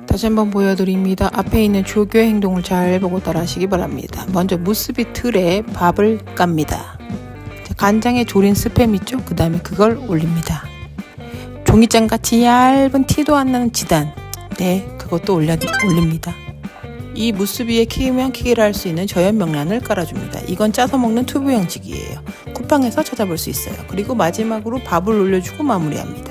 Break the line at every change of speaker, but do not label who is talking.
다시 한번 보여드립니다. 앞에 있는 조교의 행동을 잘 보고 따라 하시기 바랍니다. 먼저 무스비틀에 밥을 깝니다. 간장에 졸인 스팸 있죠? 그 다음에 그걸 올립니다. 종이장같이 얇은 티도 안 나는 지단, 그것도 올립니다. 이 무스비에 키우면 키기를 할 수 있는 저염 명란을 깔아줍니다. 이건 짜서 먹는 튜브 형식이에요. 쿠팡에서 찾아볼 수 있어요. 그리고 마지막으로 밥을 올려주고 마무리합니다.